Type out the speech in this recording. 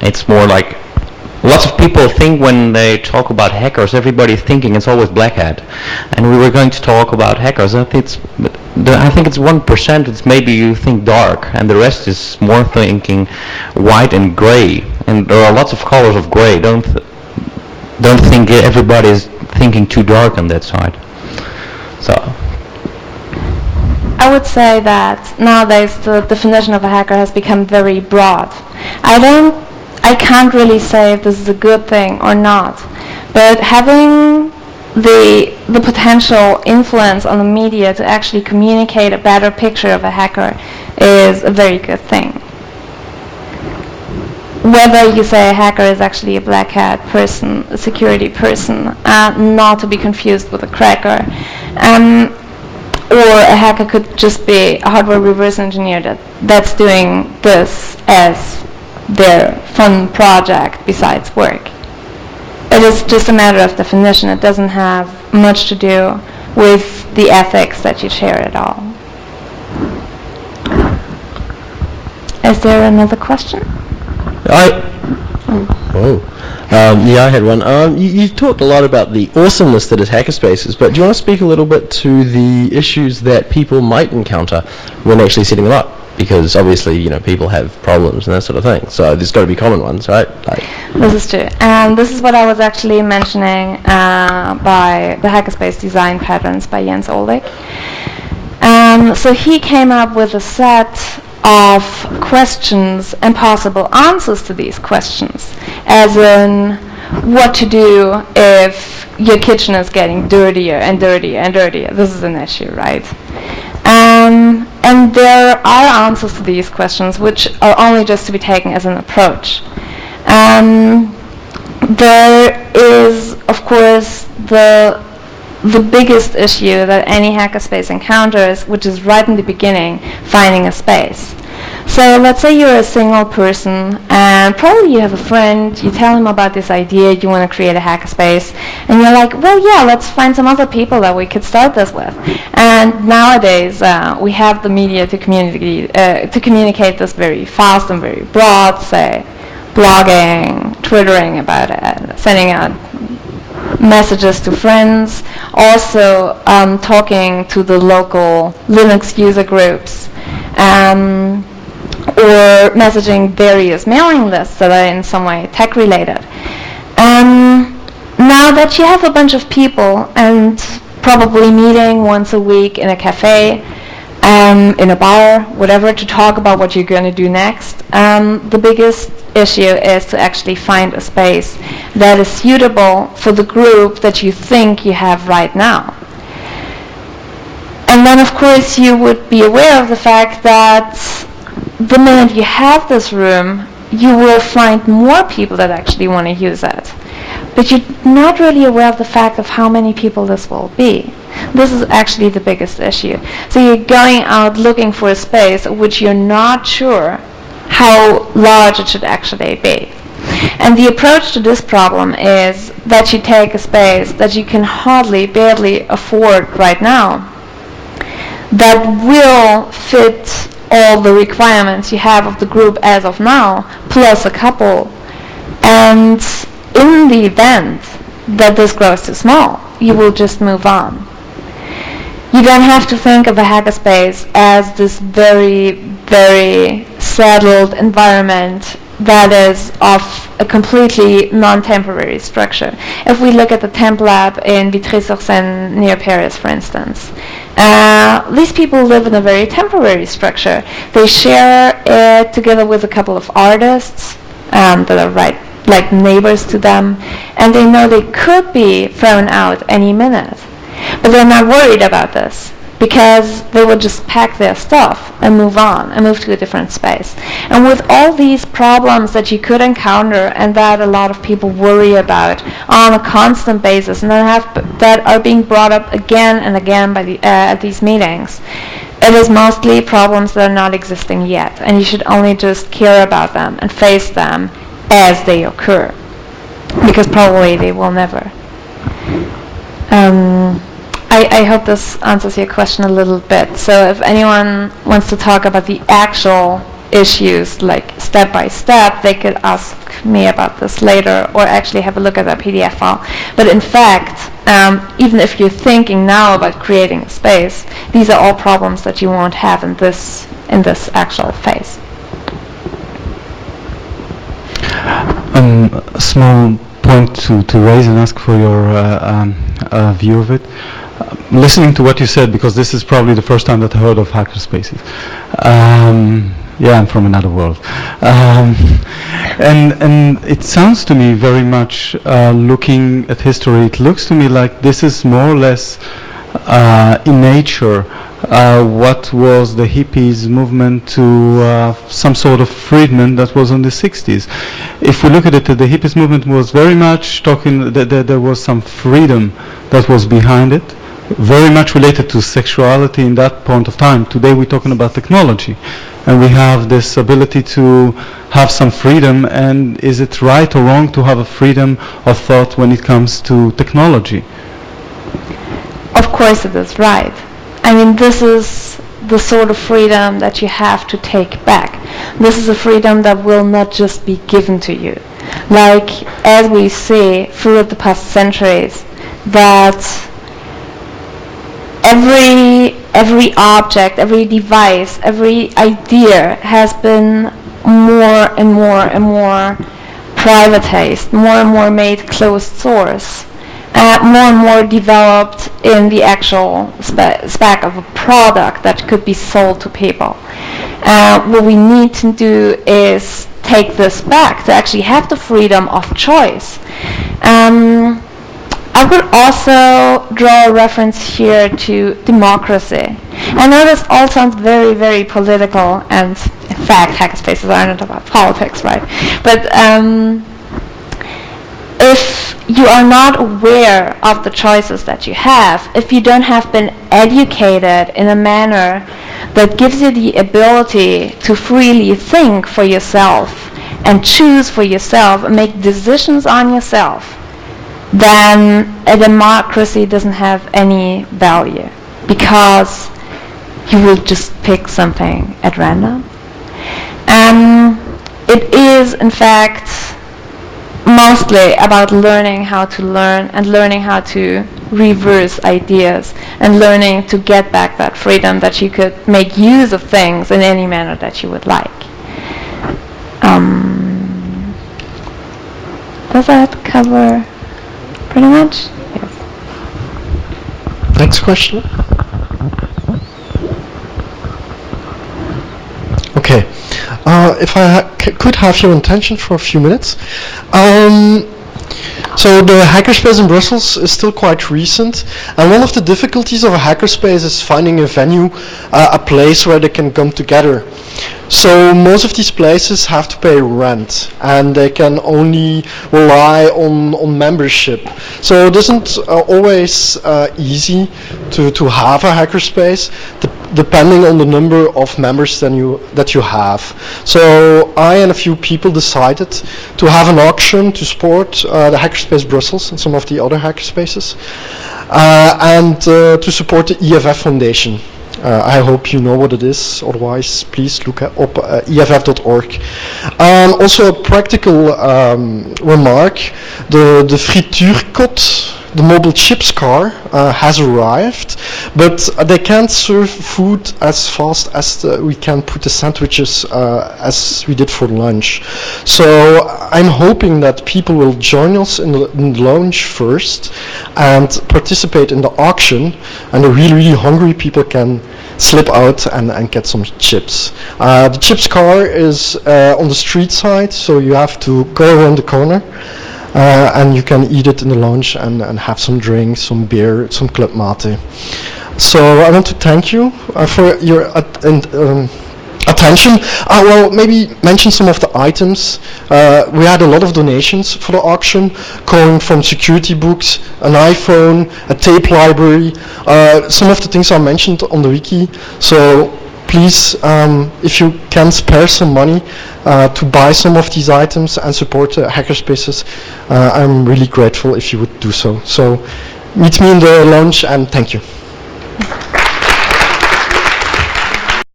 It's more like lots of people think when they talk about hackers, everybody's thinking it's always black hat. And we were going to talk about hackers. I think it's 1%. It's maybe you think dark, and the rest is more thinking white and gray. And there are lots of colors of gray. Don't think everybody's thinking too dark on that side. So I would say that nowadays the definition of a hacker has become very broad. I can't really say if this is a good thing or not, but having the potential influence on the media to actually communicate a better picture of a hacker is a very good thing. Whether you say a hacker is actually a black hat person, a security person, not to be confused with a cracker, or a hacker could just be a hardware reverse engineer that's doing this as their fun project besides work. It is just a matter of definition. It doesn't have much to do with the ethics that you share at all. Is there another question? I had one. You talked a lot about the awesomeness that is Hackerspaces, but do you want to speak a little bit to the issues that people might encounter when actually setting them up? Because obviously, people have problems and that sort of thing. So there's got to be common ones, right? This is true. And this is what I was actually mentioning by the Hackerspace design patterns by Jens Olrik. So he came up with a set of questions and possible answers to these questions, as in what to do if your kitchen is getting dirtier and dirtier and dirtier. This is an issue, right? And there are answers to these questions which are only just to be taken as an approach. There is, of course, the biggest issue that any hackerspace encounters, which is right in the beginning, finding a space. So let's say you're a single person and probably you have a friend, you tell him about this idea, you want to create a hackerspace, and you're like, well, yeah, let's find some other people that we could start this with. And nowadays we have the media to communicate this very fast and very broad, say blogging, twittering about it, sending out messages to friends, also talking to the local Linux user groups, or messaging various mailing lists that are in some way tech related. Now that you have a bunch of people and probably meeting once a week in a cafe, in a bar, whatever, to talk about what you're going to do next, the biggest issue is to actually find a space that is suitable for the group that you think you have right now. And then, of course, you would be aware of the fact that the minute you have this room, you will find more people that actually want to use it. But you're not really aware of the fact of how many people this will be. This is actually the biggest issue. So you're going out looking for a space which you're not sure how large it should actually be. And the approach to this problem is that you take a space that you can barely afford right now, that will fit all the requirements you have of the group as of now, plus a couple. And in the event that this grows too small, you will just move on. You don't have to think of a hackerspace as this very, very settled environment that is of a completely non-temporary structure. If we look at the temp lab in Vitry-sur-Seine near Paris, for instance, these people live in a very temporary structure. They share it together with a couple of artists that are like neighbors to them, and they know they could be thrown out any minute. But they're not worried about this, because they would just pack their stuff and move on and move to a different space. And with all these problems that you could encounter and that a lot of people worry about on a constant basis and that are being brought up again and again by at these meetings, it is mostly problems that are not existing yet, and you should only just care about them and face them as they occur, because probably they will never. I hope this answers your question a little bit. So if anyone wants to talk about the actual issues like step by step, they could ask me about this later or actually have a look at that PDF file. But in fact, even if you're thinking now about creating a space, these are all problems that you won't have in this actual phase. A small point to raise and ask for your view of it. Listening to what you said, because this is probably the first time that I heard of Hackerspaces. Yeah, I'm from another world. And it sounds to me very much, looking at history, it looks to me like this is more or less in nature what was the hippies movement to some sort of freedom that was in the 60s. If we look at it, the hippies movement was very much talking that there was some freedom that was behind it, very much related to sexuality in that point of time. Today we're talking about technology, and we have this ability to have some freedom. And is it right or wrong to have a freedom of thought when it comes to technology? Of course it is right. I mean, this is the sort of freedom that you have to take back. This is a freedom that will not just be given to you. Like, as we see throughout the past centuries, that every object, every device, every idea has been more and more and more privatized, more and more made closed source, more and more developed in the actual spec of a product that could be sold to people. What we need to do is take this back to actually have the freedom of choice. I would also draw a reference here to democracy. I know this all sounds very, very political, and in fact, hackerspaces aren't about politics, right? But if you are not aware of the choices that you have, if you don't have been educated in a manner that gives you the ability to freely think for yourself and choose for yourself and make decisions on yourself, then a democracy doesn't have any value, because you will just pick something at random. It is, in fact, mostly about learning how to learn and learning how to reverse ideas and learning to get back that freedom that you could make use of things in any manner that you would like. Does that cover pretty much? Yes. Next question. Okay. If I could have your attention for a few minutes. So the hackerspace in Brussels is still quite recent, and one of the difficulties of a hackerspace is finding a venue, a place where they can come together. So most of these places have to pay rent, and they can only rely on membership. So it isn't always easy to have a hackerspace, depending on the number of members that you have. So I and a few people decided to have an auction to support the Hackerspace Brussels and some of the other hackerspaces, and to support the EFF Foundation. I hope you know what it is, otherwise please look up EFF.org. Also a practical remark, the frituurkot, the mobile chips car, has arrived, but they can't serve food as fast as we can put the sandwiches as we did for lunch. So I'm hoping that people will join us in the lounge first and participate in the auction, and the really, really hungry people can slip out and get some chips. The chips car is on the street side, so you have to go around the corner. And you can eat it in the lounge and have some drinks, some beer, some club mate. So I want to thank you for your attention. Well, maybe mention some of the items. We had a lot of donations for the auction, coming from security books, an iPhone, a tape library. Some of the things are mentioned on the wiki. So please, if you can spare some money to buy some of these items and support Hackerspaces, I'm really grateful if you would do so. So meet me in the lounge, and thank you.